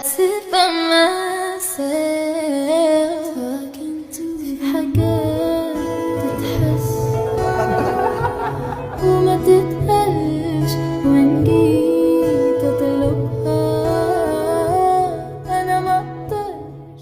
sit by myself talking to حاجات تتحس وما تتقالش وإن جيت أطلبها أنا ما أقدرش.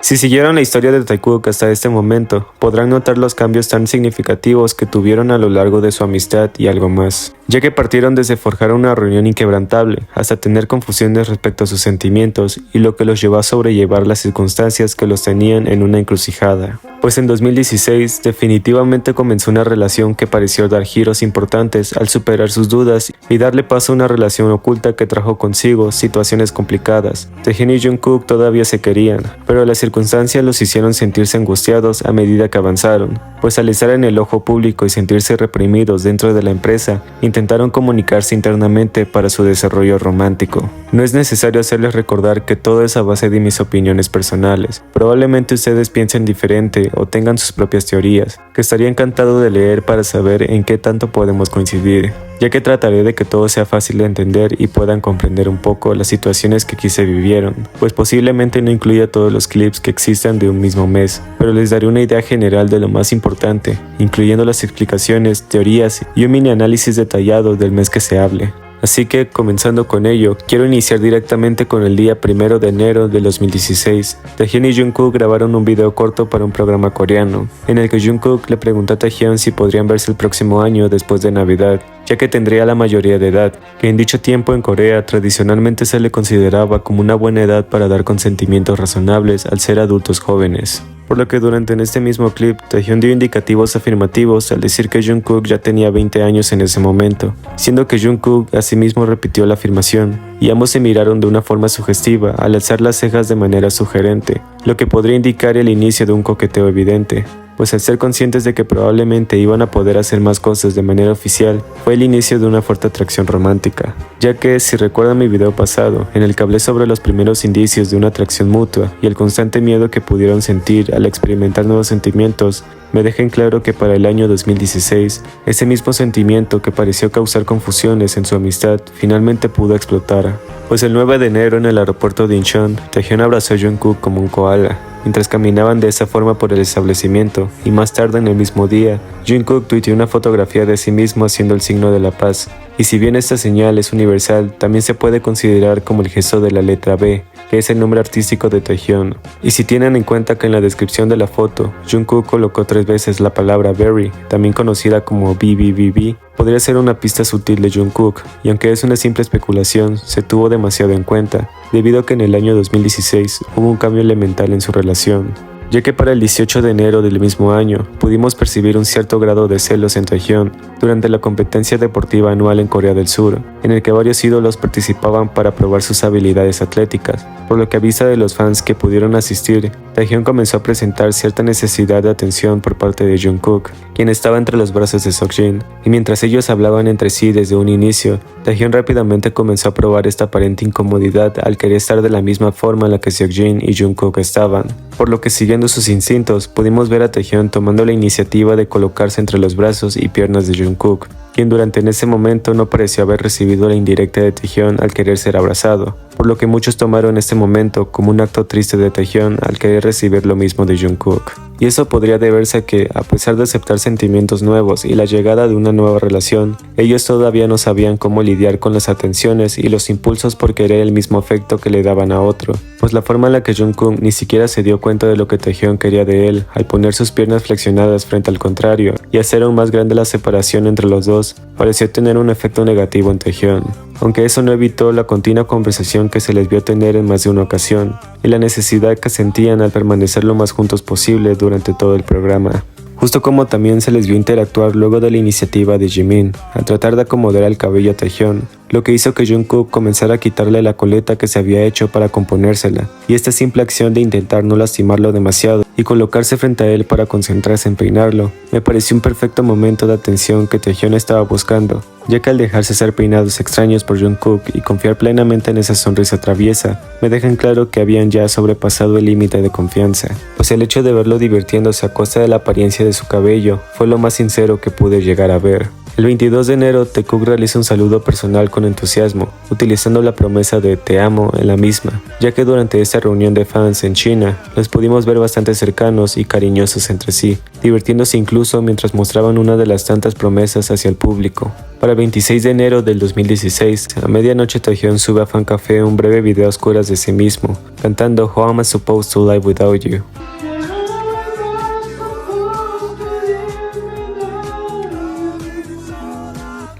Si siguieron la historia de Taekook hasta este momento, podrán notar los cambios tan significativos que tuvieron a lo largo de su amistad y algo más, ya que partieron desde forjar una reunión inquebrantable hasta tener confusiones respecto a sus sentimientos y lo que los llevó a sobrellevar las circunstancias que los tenían en una encrucijada. Pues en 2016 definitivamente comenzó una relación que pareció dar giros importantes al superar sus dudas y darle paso a una relación oculta que trajo consigo situaciones complicadas. Taehyun y Jungkook todavía se querían, pero las circunstancias los hicieron sentirse angustiados a medida que avanzaron, pues al estar en el ojo público y sentirse reprimidos dentro de la empresa, intentaron comunicarse internamente para su desarrollo romántico. No es necesario hacerles recordar que todo es a base de mis opiniones personales. Probablemente ustedes piensen diferente o tengan sus propias teorías, que estaría encantado de leer para saber en qué tanto podemos coincidir, ya que trataré de que todo sea fácil de entender y puedan comprender un poco las situaciones que aquí se vivieron, pues posiblemente no incluya todos los clips que existan de un mismo mes, pero les daré una idea general de lo más importante, incluyendo las explicaciones, teorías y un mini análisis detallado del mes que se hable. Así que, comenzando con ello, quiero iniciar directamente con el día 1 de enero de 2016. Taehyun y Jungkook grabaron un video corto para un programa coreano, en el que Jungkook le preguntó a Taehyun si podrían verse el próximo año después de Navidad, ya que tendría la mayoría de edad, que en dicho tiempo en Corea tradicionalmente se le consideraba como una buena edad para dar consentimientos razonables al ser adultos jóvenes. Por lo que durante este mismo clip, Taehyun dio indicativos afirmativos al decir que Jungkook ya tenía 20 años en ese momento, siendo que Jungkook asimismo repitió la afirmación, y ambos se miraron de una forma sugestiva al alzar las cejas de manera sugerente, lo que podría indicar el inicio de un coqueteo evidente, pues al ser conscientes de que probablemente iban a poder hacer más cosas de manera oficial, fue el inicio de una fuerte atracción romántica, ya que, si recuerdan mi video pasado, en el que hablé sobre los primeros indicios de una atracción mutua y el constante miedo que pudieron sentir al experimentar nuevos sentimientos, me dejen claro que para el año 2016, ese mismo sentimiento que pareció causar confusiones en su amistad finalmente pudo explotar, pues el 9 de enero en el aeropuerto de Incheon, Taehyun abrazó a Jungkook como un koala, mientras caminaban de esa forma por el establecimiento, y más tarde en el mismo día, Jungkook tuiteó una fotografía de sí mismo haciendo el signo de la paz, y si bien esta señal es universal, también se puede considerar como el gesto de la letra B, que es el nombre artístico de Taehyun. Y si tienen en cuenta que en la descripción de la foto, Jungkook colocó 3 veces la palabra berry, también conocida como BBBB, podría ser una pista sutil de Jungkook, y aunque es una simple especulación, se tuvo demasiado en cuenta, debido a que en el año 2016 hubo un cambio elemental en su relación, ya que para el 18 de enero del mismo año pudimos percibir un cierto grado de celos en Taehyun durante la competencia deportiva anual en Corea del Sur, en el que varios ídolos participaban para probar sus habilidades atléticas, por lo que a vista de los fans que pudieron asistir, Taehyun comenzó a presentar cierta necesidad de atención por parte de Jungkook, quien estaba entre los brazos de Seokjin, y mientras ellos hablaban entre sí desde un inicio, Taehyun rápidamente comenzó a probar esta aparente incomodidad al querer estar de la misma forma en la que Seokjin y Jungkook estaban, por lo que siguiendo sus instintos, pudimos ver a Taehyun tomando la iniciativa de colocarse entre los brazos y piernas de Jungkook, quien durante en ese momento no pareció haber recibido la indirecta de Taehyun al querer ser abrazado, por lo que muchos tomaron este momento como un acto triste de Taehyun al querer recibir lo mismo de Jungkook. Y eso podría deberse a que, a pesar de aceptar sentimientos nuevos y la llegada de una nueva relación, ellos todavía no sabían cómo lidiar con las atenciones y los impulsos por querer el mismo afecto que le daban a otro, pues la forma en la que Jungkook ni siquiera se dio cuenta de lo que Taehyun quería de él al poner sus piernas flexionadas frente al contrario y hacer aún más grande la separación entre los dos, pareció tener un efecto negativo en Taehyun, aunque eso no evitó la continua conversación que se les vio tener en más de una ocasión y la necesidad que sentían al permanecer lo más juntos posible durante todo el programa. Justo como también se les vio interactuar luego de la iniciativa de Jimin, al tratar de acomodar el cabello a Taehyun, lo que hizo que Jungkook comenzara a quitarle la coleta que se había hecho para componérsela, y esta simple acción de intentar no lastimarlo demasiado y colocarse frente a él para concentrarse en peinarlo, me pareció un perfecto momento de atención que Taehyun estaba buscando, ya que al dejarse ser peinados extraños por Jungkook y confiar plenamente en esa sonrisa traviesa, me dejan claro que habían ya sobrepasado el límite de confianza, pues el hecho de verlo divirtiéndose a costa de la apariencia de su cabello fue lo más sincero que pude llegar a ver. El 22 de enero, Taekook realiza un saludo personal con entusiasmo, utilizando la promesa de "te amo" en la misma, ya que durante esta reunión de fans en China, los pudimos ver bastante cercanos y cariñosos entre sí, divirtiéndose incluso mientras mostraban una de las tantas promesas hacia el público. Para el 26 de enero del 2016, a medianoche Taehyun sube a Fan Café un breve video a oscuras de sí mismo, cantando "How Am I Supposed to Live Without You?",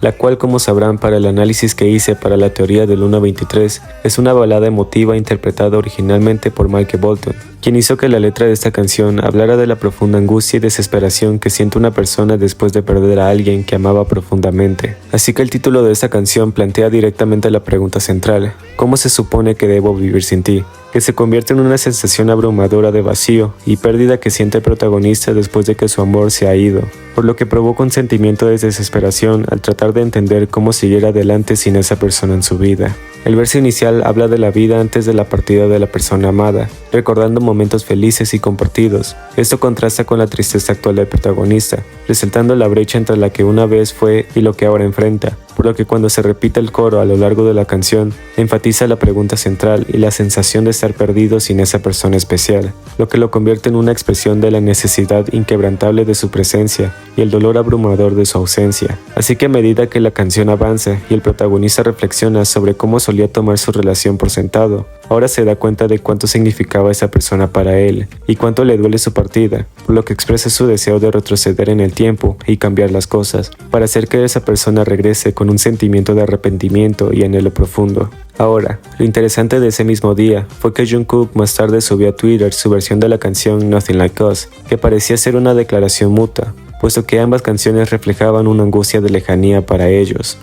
la cual, como sabrán para el análisis que hice para la teoría del 1.23, es una balada emotiva interpretada originalmente por Mike Bolton, quien hizo que la letra de esta canción hablara de la profunda angustia y desesperación que siente una persona después de perder a alguien que amaba profundamente. Así que el título de esta canción plantea directamente la pregunta central: ¿cómo se supone que debo vivir sin ti?, que se convierte en una sensación abrumadora de vacío y pérdida que siente el protagonista después de que su amor se ha ido, por lo que provoca un sentimiento de desesperación al tratar de entender cómo seguir adelante sin esa persona en su vida. El verso inicial habla de la vida antes de la partida de la persona amada, recordando momentos felices y compartidos. Esto contrasta con la tristeza actual del protagonista, resaltando la brecha entre la que una vez fue y lo que ahora enfrenta, por lo que cuando se repite el coro a lo largo de la canción, enfatiza la pregunta central y la sensación de estar perdido sin esa persona especial, lo que lo convierte en una expresión de la necesidad inquebrantable de su presencia y el dolor abrumador de su ausencia. Así que a medida que la canción avanza y el protagonista reflexiona sobre cómo solía tomar su relación por sentado, ahora se da cuenta de cuánto significaba esa persona para él y cuánto le duele su partida, por lo que expresa su deseo de retroceder en el tiempo y cambiar las cosas, para hacer que esa persona regrese con un sentimiento de arrepentimiento y anhelo profundo. Ahora, lo interesante de ese mismo día fue que Jungkook más tarde subió a Twitter su versión de la canción Nothing Like Us, que parecía ser una declaración mutua, puesto que ambas canciones reflejaban una angustia de lejanía para ellos.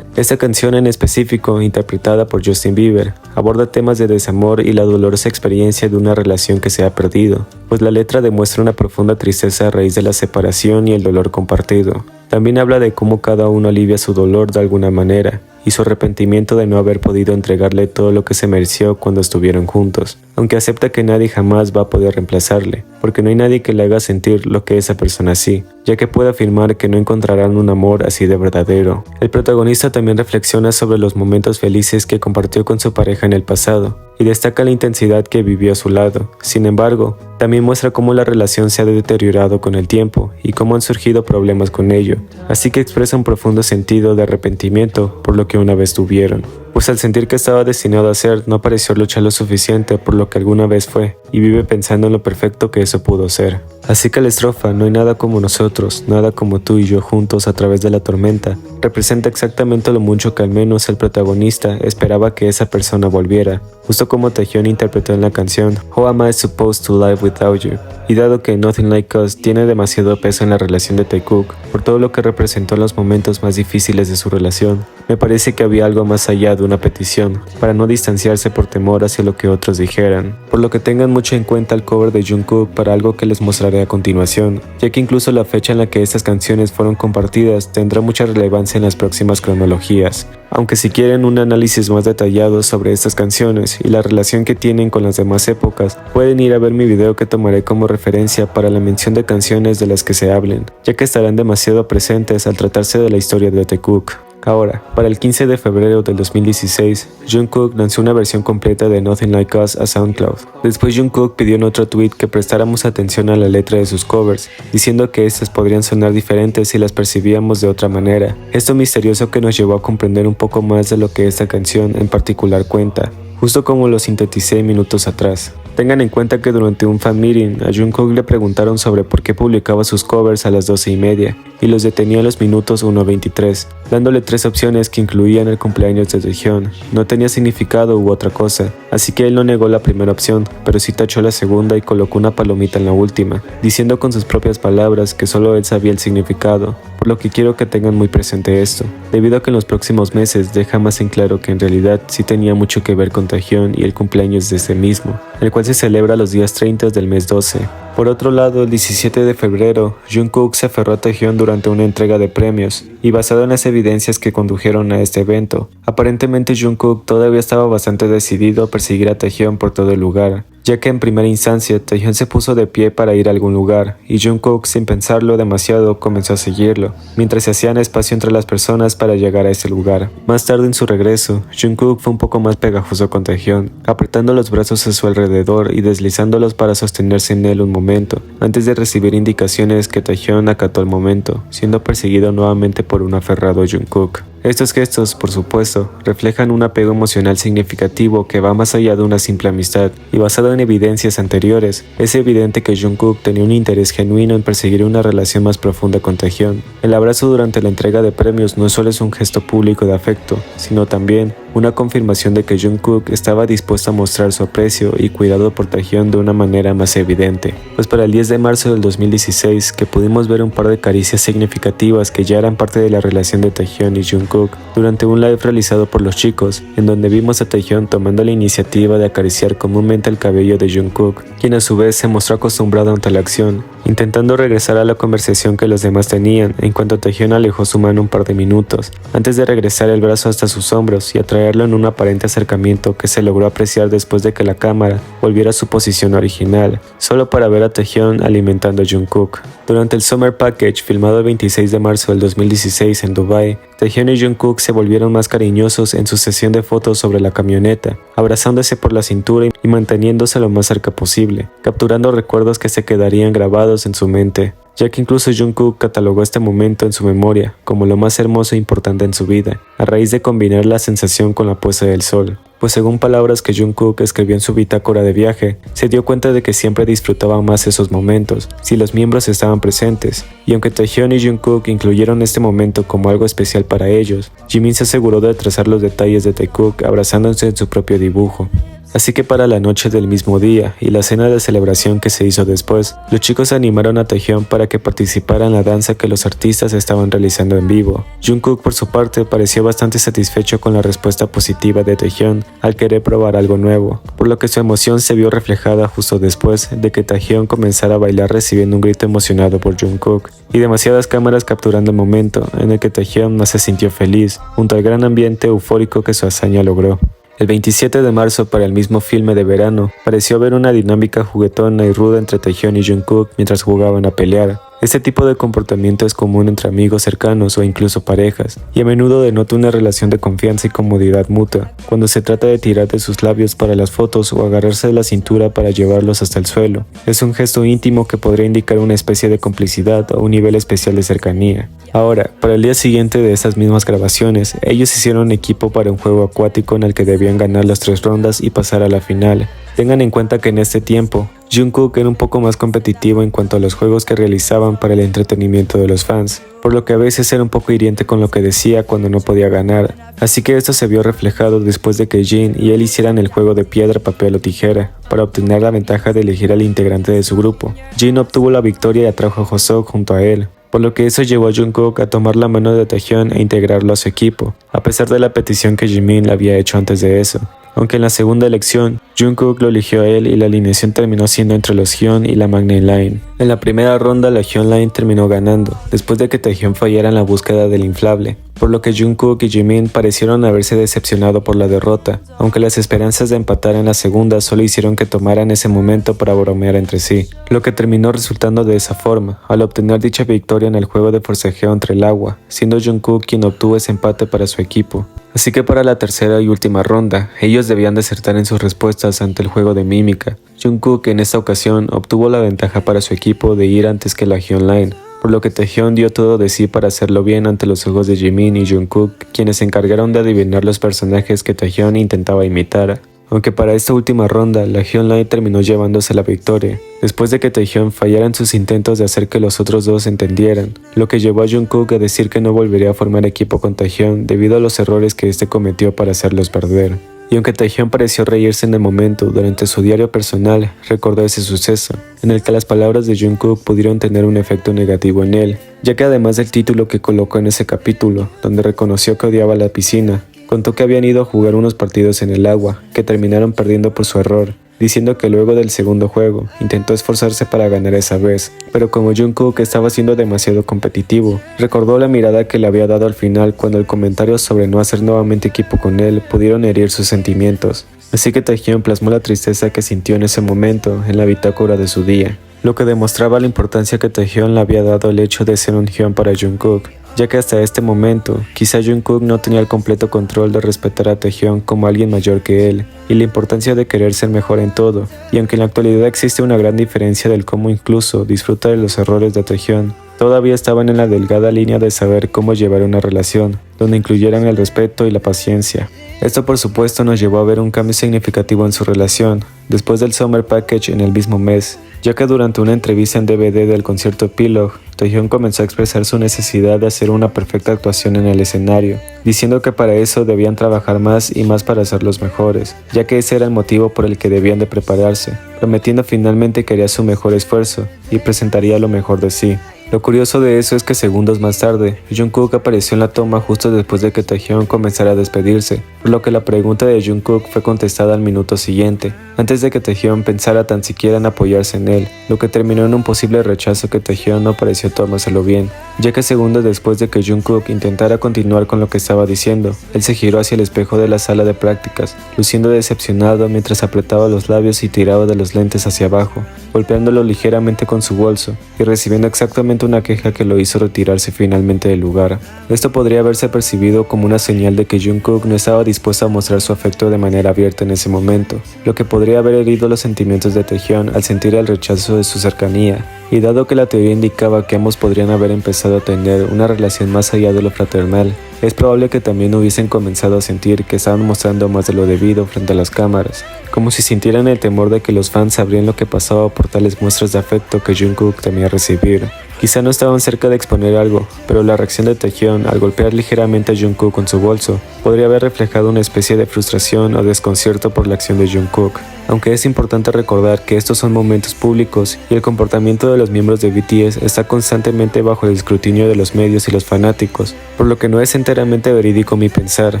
Esta canción en específico, interpretada por Justin Bieber, aborda temas de desamor y la dolorosa experiencia de una relación que se ha perdido, pues la letra demuestra una profunda tristeza a raíz de la separación y el dolor compartido. También habla de cómo cada uno alivia su dolor de alguna manera, y su arrepentimiento de no haber podido entregarle todo lo que se mereció cuando estuvieron juntos, aunque acepta que nadie jamás va a poder reemplazarle, porque no hay nadie que le haga sentir lo que esa persona sí, ya que puede afirmar que no encontrarán un amor así de verdadero. El protagonista también reflexiona sobre los momentos felices que compartió con su pareja en el pasado, y destaca la intensidad que vivió a su lado. Sin embargo, también muestra cómo la relación se ha deteriorado con el tiempo y cómo han surgido problemas con ello, así que expresa un profundo sentido de arrepentimiento por lo que una vez tuvieron, pues al sentir que estaba destinado a ser, no pareció luchar lo suficiente por lo que alguna vez fue, y vive pensando en lo perfecto que eso pudo ser. Así que la estrofa "No hay nada como nosotros, nada como tú y yo juntos a través de la tormenta", representa exactamente lo mucho que al menos el protagonista esperaba que esa persona volviera, justo como Taehyun interpretó en la canción How Am I Supposed to Live Without You. Y dado que Nothing Like Us tiene demasiado peso en la relación de Taekook, por todo lo que representó en los momentos más difíciles de su relación, me parece que había algo más allá de una petición, para no distanciarse por temor hacia lo que otros dijeran, por lo que tengan mucho en cuenta el cover de Jungkook para algo que les mostraré a continuación, ya que incluso la fecha en la que estas canciones fueron compartidas tendrá mucha relevancia en las próximas cronologías. Aunque si quieren un análisis más detallado sobre estas canciones y la relación que tienen con las demás épocas, pueden ir a ver mi video que tomaré como referencia para la mención de canciones de las que se hablen, ya que estarán demasiado presentes al tratarse de la historia de Taekook. Ahora, para el 15 de febrero del 2016, Jungkook lanzó una versión completa de Nothing Like Us a SoundCloud. Después Jungkook pidió en otro tweet que prestáramos atención a la letra de sus covers, diciendo que estas podrían sonar diferentes si las percibíamos de otra manera. Esto misterioso que nos llevó a comprender un poco más de lo que esta canción en particular cuenta, justo como lo sinteticé minutos atrás. Tengan en cuenta que durante un fan meeting a Jungkook le preguntaron sobre por qué publicaba sus covers a las 12:30 y los detenía en los minutos 1:23, dándole 3 opciones que incluían el cumpleaños de Taehyun. No tenía significado u otra cosa, así que él no negó la primera opción, pero sí tachó la segunda y colocó una palomita en la última, diciendo con sus propias palabras que solo él sabía el significado, por lo que quiero que tengan muy presente esto, debido a que en los próximos meses deja más en claro que en realidad sí tenía mucho que ver con Taehyun y el cumpleaños de ese mismo, el cual se celebra los días 30 del mes 12, Por otro lado, el 17 de febrero, Jungkook se aferró a Taehyung durante una entrega de premios, y basado en las evidencias que condujeron a este evento, aparentemente Jungkook todavía estaba bastante decidido a perseguir a Taehyung por todo el lugar, ya que en primera instancia Taehyung se puso de pie para ir a algún lugar, y Jungkook, sin pensarlo demasiado, comenzó a seguirlo, mientras se hacían espacio entre las personas para llegar a ese lugar. Más tarde en su regreso, Jungkook fue un poco más pegajoso con Taehyung, apretando los brazos a su alrededor y deslizándolos para sostenerse en él un momento, antes de recibir indicaciones que Taehyung acató al momento, siendo perseguido nuevamente por un aferrado Jungkook. Estos gestos, por supuesto, reflejan un apego emocional significativo que va más allá de una simple amistad, y basado en evidencias anteriores, es evidente que Jungkook tenía un interés genuino en perseguir una relación más profunda con Taehyung. El abrazo durante la entrega de premios no solo es un gesto público de afecto, sino también una confirmación de que Jungkook estaba dispuesto a mostrar su aprecio y cuidado por Taehyung de una manera más evidente. Pues para el 10 de marzo del 2016, que pudimos ver un par de caricias significativas que ya eran parte de la relación de Taehyung y Jungkook, durante un live realizado por los chicos, en donde vimos a Taehyung tomando la iniciativa de acariciar comúnmente el cabello de Jungkook, quien a su vez se mostró acostumbrado ante la acción, intentando regresar a la conversación que los demás tenían, en cuanto Taehyung alejó su mano un par de minutos, antes de regresar el brazo hasta sus hombros y atraerlo en un aparente acercamiento que se logró apreciar después de que la cámara volviera a su posición original, solo para ver a Taehyung alimentando a Jungkook. Durante el Summer Package, filmado el 26 de marzo del 2016 en Dubai, Taehyung y Jungkook se volvieron más cariñosos en su sesión de fotos sobre la camioneta, abrazándose por la cintura y manteniéndose lo más cerca posible, capturando recuerdos que se quedarían grabados en su mente, ya que incluso Jungkook catalogó este momento en su memoria como lo más hermoso e importante en su vida, a raíz de combinar la sensación con la puesta del sol. Pues según palabras que Jungkook escribió en su bitácora de viaje, se dio cuenta de que siempre disfrutaba más esos momentos si los miembros estaban presentes, y aunque Taehyung y Jungkook incluyeron este momento como algo especial para ellos, Jimin se aseguró de trazar los detalles de Taekook abrazándose en su propio dibujo. Así que para la noche del mismo día y la cena de celebración que se hizo después, los chicos animaron a Taehyung para que participara en la danza que los artistas estaban realizando en vivo. Jungkook por su parte pareció bastante satisfecho con la respuesta positiva de Taehyung al querer probar algo nuevo, por lo que su emoción se vio reflejada justo después de que Taehyung comenzara a bailar recibiendo un grito emocionado por Jungkook, y demasiadas cámaras capturando el momento en el que Taehyung más se sintió feliz, junto al gran ambiente eufórico que su hazaña logró. El 27 de marzo, para el mismo filme de verano, pareció haber una dinámica juguetona y ruda entre Taehyung y Jungkook mientras jugaban a pelear. Este tipo de comportamiento es común entre amigos cercanos o incluso parejas, y a menudo denota una relación de confianza y comodidad mutua, cuando se trata de tirar de sus labios para las fotos o agarrarse de la cintura para llevarlos hasta el suelo. Es un gesto íntimo que podría indicar una especie de complicidad o un nivel especial de cercanía. Ahora, para el día siguiente de estas mismas grabaciones, ellos hicieron equipo para un juego acuático en el que debían ganar las 3 rondas y pasar a la final. Tengan en cuenta que en este tiempo, Jungkook era un poco más competitivo en cuanto a los juegos que realizaban para el entretenimiento de los fans, por lo que a veces era un poco hiriente con lo que decía cuando no podía ganar, así que esto se vio reflejado después de que Jin y él hicieran el juego de piedra, papel o tijera, para obtener la ventaja de elegir al integrante de su grupo. Jin obtuvo la victoria y atrajo a Hoseok junto a él, por lo que eso llevó a Jungkook a tomar la mano de Taehyung e integrarlo a su equipo, a pesar de la petición que Jimin le había hecho antes de eso. Aunque en la segunda elección, Jungkook lo eligió a él y la alineación terminó siendo entre los Hyun y la Magnum Line. En la primera ronda, la Hyun Line terminó ganando, después de que Taehyung fallara en la búsqueda del inflable, por lo que Jungkook y Jimin parecieron haberse decepcionado por la derrota, aunque las esperanzas de empatar en la segunda solo hicieron que tomaran ese momento para bromear entre sí, lo que terminó resultando de esa forma, al obtener dicha victoria en el juego de forcejeo entre el agua, siendo Jungkook quien obtuvo ese empate para su equipo. Así que para la tercera y última ronda, ellos debían desertar en sus respuestas ante el juego de mímica. Jungkook en esta ocasión obtuvo la ventaja para su equipo de ir antes que la Hyun Line, por lo que Taehyung dio todo de sí para hacerlo bien ante los ojos de Jimin y Jungkook, quienes se encargaron de adivinar los personajes que Taehyung intentaba imitar. Aunque para esta última ronda, la Hyun Line terminó llevándose la victoria, después de que Taehyung fallara en sus intentos de hacer que los otros dos entendieran, lo que llevó a Jungkook a decir que no volvería a formar equipo con Taehyung debido a los errores que este cometió para hacerlos perder. Y aunque Taehyung pareció reírse en el momento, durante su diario personal recordó ese suceso, en el que las palabras de Jungkook pudieron tener un efecto negativo en él, ya que además del título que colocó en ese capítulo, donde reconoció que odiaba la piscina, contó que habían ido a jugar unos partidos en el agua, que terminaron perdiendo por su error. diciendo que luego del segundo juego intentó esforzarse para ganar esa vez, pero como Jungkook estaba siendo demasiado competitivo, recordó la mirada que le había dado al final cuando el comentario sobre no hacer nuevamente equipo con él pudieron herir sus sentimientos. Así que Taehyun plasmó la tristeza que sintió en ese momento en la bitácora de su día, lo que demostraba la importancia que Taehyun le había dado el hecho de ser un hyun para Jungkook, ya que hasta este momento, quizá Jungkook no tenía el completo control de respetar a Taehyun como alguien mayor que él, y la importancia de querer ser mejor en todo, y aunque en la actualidad existe una gran diferencia del cómo incluso disfruta de los errores de Taehyun, todavía estaban en la delgada línea de saber cómo llevar una relación, donde incluyeran el respeto y la paciencia. Esto por supuesto nos llevó a ver un cambio significativo en su relación, después del Summer Package en el mismo mes, ya que durante una entrevista en DVD del concierto Epilogue, Taehyun comenzó a expresar su necesidad de hacer una perfecta actuación en el escenario, diciendo que para eso debían trabajar más y más para ser los mejores, ya que ese era el motivo por el que debían de prepararse, prometiendo finalmente que haría su mejor esfuerzo y presentaría lo mejor de sí. Lo curioso de eso es que segundos más tarde, Jungkook apareció en la toma justo después de que Taehyun comenzara a despedirse, por lo que la pregunta de Jungkook fue contestada al minuto siguiente, antes de que Taehyun pensara tan siquiera en apoyarse en él, lo que terminó en un posible rechazo que Taehyun no pareció tomárselo bien, ya que segundos después de que Jungkook intentara continuar con lo que estaba diciendo, él se giró hacia el espejo de la sala de prácticas, luciendo decepcionado mientras apretaba los labios y tiraba de los lentes hacia abajo, golpeándolo ligeramente con su bolso y recibiendo exactamente una queja que lo hizo retirarse finalmente del lugar. Esto podría haberse percibido como una señal de que Jungkook no estaba dispuesto a mostrar su afecto de manera abierta en ese momento, lo que podría haber herido los sentimientos de Taehyun al sentir el rechazo de su cercanía, y dado que la teoría indicaba que ambos podrían haber empezado a tener una relación más allá de lo fraternal, es probable que también hubiesen comenzado a sentir que estaban mostrando más de lo debido frente a las cámaras, como si sintieran el temor de que los fans sabrían lo que pasaba por tales muestras de afecto que Jungkook temía recibir. Quizá no estaban cerca de exponer algo, pero la reacción de Taehyun al golpear ligeramente a Jungkook con su bolso podría haber reflejado una especie de frustración o desconcierto por la acción de Jungkook. Aunque es importante recordar que estos son momentos públicos y el comportamiento de los miembros de BTS está constantemente bajo el escrutinio de los medios y los fanáticos, por lo que no es enteramente verídico mi pensar,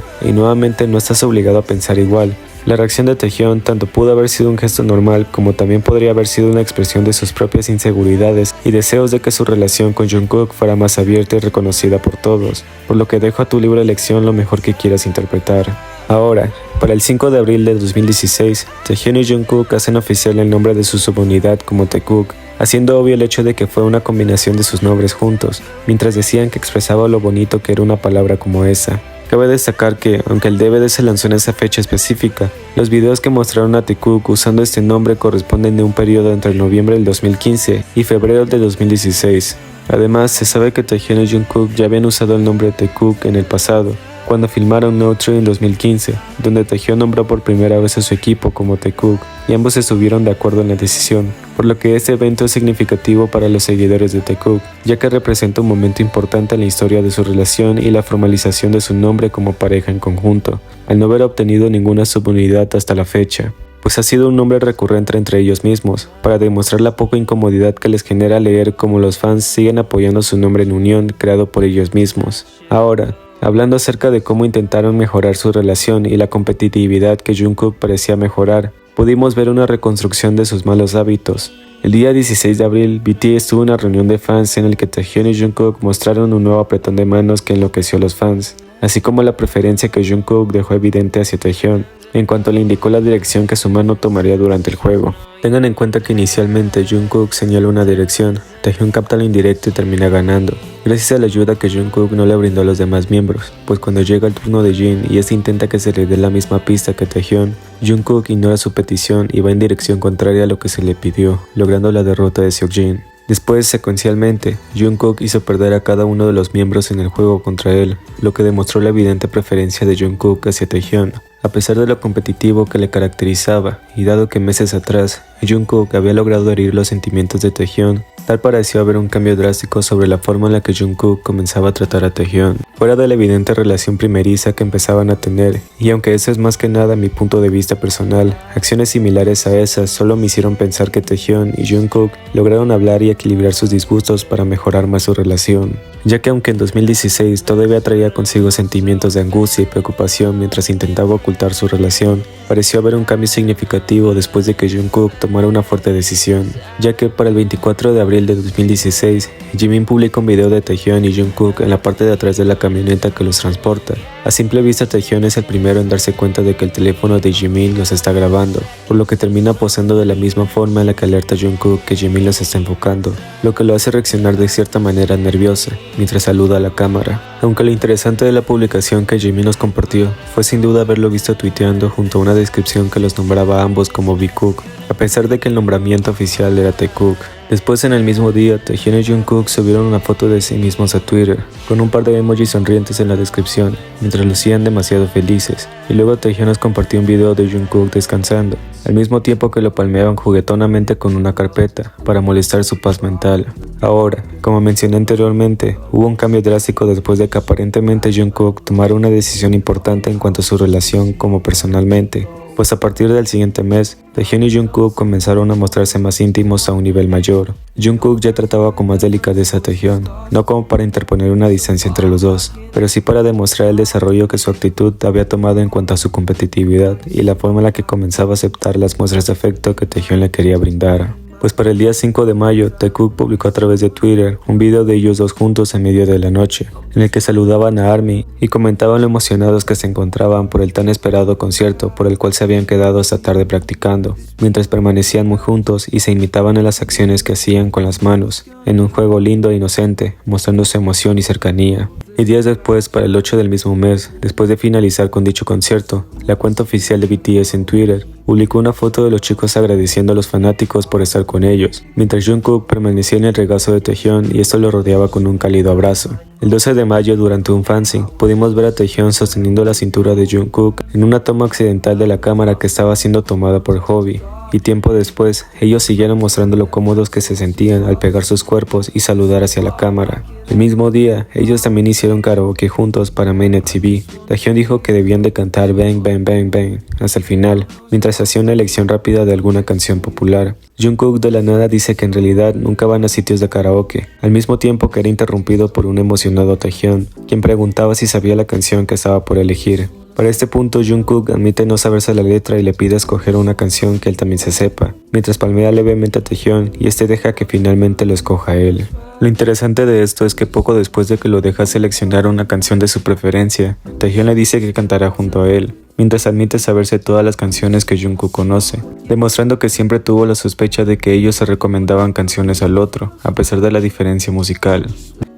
y nuevamente no estás obligado a pensar igual. La reacción de Taehyun tanto pudo haber sido un gesto normal como también podría haber sido una expresión de sus propias inseguridades y deseos de que su relación con Jungkook fuera más abierta y reconocida por todos, por lo que dejo a tu libre elección lo mejor que quieras interpretar. Ahora, para el 5 de abril de 2016, Taehyun y Jungkook hacen oficial el nombre de su subunidad como Taekook, haciendo obvio el hecho de que fue una combinación de sus nombres juntos, mientras decían que expresaba lo bonito que era una palabra como esa. Cabe destacar que, aunque el DVD se lanzó en esa fecha específica, los videos que mostraron a Taekook usando este nombre corresponden de un periodo entre noviembre del 2015 y febrero del 2016. Además, se sabe que Taehyun y Jungkook ya habían usado el nombre de Taekook en el pasado, cuando filmaron No True en 2015, donde Taehyun nombró por primera vez a su equipo como Taekook, y ambos estuvieron de acuerdo en la decisión, por lo que este evento es significativo para los seguidores de Taekook, ya que representa un momento importante en la historia de su relación y la formalización de su nombre como pareja en conjunto, al no haber obtenido ninguna subunidad hasta la fecha, pues ha sido un nombre recurrente entre ellos mismos, para demostrar la poca incomodidad que les genera leer cómo los fans siguen apoyando su nombre en unión creado por ellos mismos. Ahora, hablando acerca de cómo intentaron mejorar su relación y la competitividad que Jungkook parecía mejorar, pudimos ver una reconstrucción de sus malos hábitos. El día 16 de abril, BTS tuvo una reunión de fans en el que Taehyun y Jungkook mostraron un nuevo apretón de manos que enloqueció a los fans, así como la preferencia que Jungkook dejó evidente hacia Taehyun, en cuanto le indicó la dirección que su mano tomaría durante el juego. Tengan en cuenta que inicialmente Jungkook señala una dirección, Taehyun capta la indirecta y termina ganando, gracias a la ayuda que Jungkook no le brindó a los demás miembros, pues cuando llega el turno de Jin y este intenta que se le dé la misma pista que Taehyun, Jungkook ignora su petición y va en dirección contraria a lo que se le pidió, logrando la derrota de Seokjin. Después, secuencialmente, Jungkook hizo perder a cada uno de los miembros en el juego contra él, lo que demostró la evidente preferencia de Jungkook hacia Taehyun, a pesar de lo competitivo que le caracterizaba, y dado que meses atrás, Jungkook había logrado herir los sentimientos de Taehyun, tal pareció haber un cambio drástico sobre la forma en la que Jungkook comenzaba a tratar a Taehyun, fuera de la evidente relación primeriza que empezaban a tener, y aunque eso es más que nada mi punto de vista personal, acciones similares a esas solo me hicieron pensar que Taehyun y Jungkook lograron hablar y equilibrar sus disgustos para mejorar más su relación, ya que aunque en 2016 todavía traía consigo sentimientos de angustia y preocupación mientras intentaba ocultar ocultar su relación, pareció haber un cambio significativo después de que Jungkook tomara una fuerte decisión, ya que para el 24 de abril de 2016, Jimin publica un video de Taehyun y Jungkook en la parte de atrás de la camioneta que los transporta. A simple vista, Taehyun es el primero en darse cuenta de que el teléfono de Jimin los está grabando, por lo que termina posando de la misma forma en la que alerta a Jungkook que Jimin los está enfocando, lo que lo hace reaccionar de cierta manera nerviosa, mientras saluda a la cámara. Aunque lo interesante de la publicación que Jimin nos compartió fue sin duda haberlo visto tuiteando junto a una descripción que los nombraba a ambos como Bikook, a pesar de que el nombramiento oficial era Taekook. Después, en el mismo día, Taehyun y Jungkook subieron una foto de sí mismos a Twitter, con un par de emojis sonrientes en la descripción, mientras lucían demasiado felices, y luego Taehyun nos compartió un video de Jungkook descansando, al mismo tiempo que lo palmeaban juguetonamente con una carpeta, para molestar su paz mental. Ahora, como mencioné anteriormente, hubo un cambio drástico después de que aparentemente Jungkook tomara una decisión importante en cuanto a su relación como personalmente, pues a partir del siguiente mes, Taehyun y Jungkook comenzaron a mostrarse más íntimos a un nivel mayor. Jungkook ya trataba con más delicadeza a Taehyun, no como para interponer una distancia entre los dos, pero sí para demostrar el desarrollo que su actitud había tomado en cuanto a su competitividad y la forma en la que comenzaba a aceptar las muestras de afecto que Taehyun le quería brindar. Pues para el día 5 de mayo, Taekook publicó a través de Twitter un video de ellos dos juntos en medio de la noche, en el que saludaban a ARMY y comentaban lo emocionados que se encontraban por el tan esperado concierto por el cual se habían quedado hasta tarde practicando, mientras permanecían muy juntos y se imitaban en las acciones que hacían con las manos, en un juego lindo e inocente, mostrando su emoción y cercanía. Y días después, para el 8 del mismo mes, después de finalizar con dicho concierto, la cuenta oficial de BTS en Twitter publicó una foto de los chicos agradeciendo a los fanáticos por estar con ellos, mientras Jungkook permanecía en el regazo de Taehyun y esto lo rodeaba con un cálido abrazo. El 12 de mayo, durante un fanzine, pudimos ver a Taehyun sosteniendo la cintura de Jungkook en una toma accidental de la cámara que estaba siendo tomada por Hobby. Y tiempo después, ellos siguieron mostrando lo cómodos que se sentían al pegar sus cuerpos y saludar hacia la cámara. El mismo día, ellos también hicieron karaoke juntos para Mainnet TV. Taehyun dijo que debían de cantar Bang Bang Bang Bang hasta el final, mientras hacía una elección rápida de alguna canción popular. Jungkook de la nada dice que en realidad nunca van a sitios de karaoke, al mismo tiempo que era interrumpido por un emocionado Taehyun, quien preguntaba si sabía la canción que estaba por elegir. Para este punto, Jungkook admite no saberse la letra y le pide escoger una canción que él también se sepa, mientras palmea levemente a Taehyun y este deja que finalmente lo escoja él. Lo interesante de esto es que poco después de que lo deja seleccionar una canción de su preferencia, Taehyun le dice que cantará junto a él, mientras admite saberse todas las canciones que Jungkook conoce, demostrando que siempre tuvo la sospecha de que ellos se recomendaban canciones al otro, a pesar de la diferencia musical.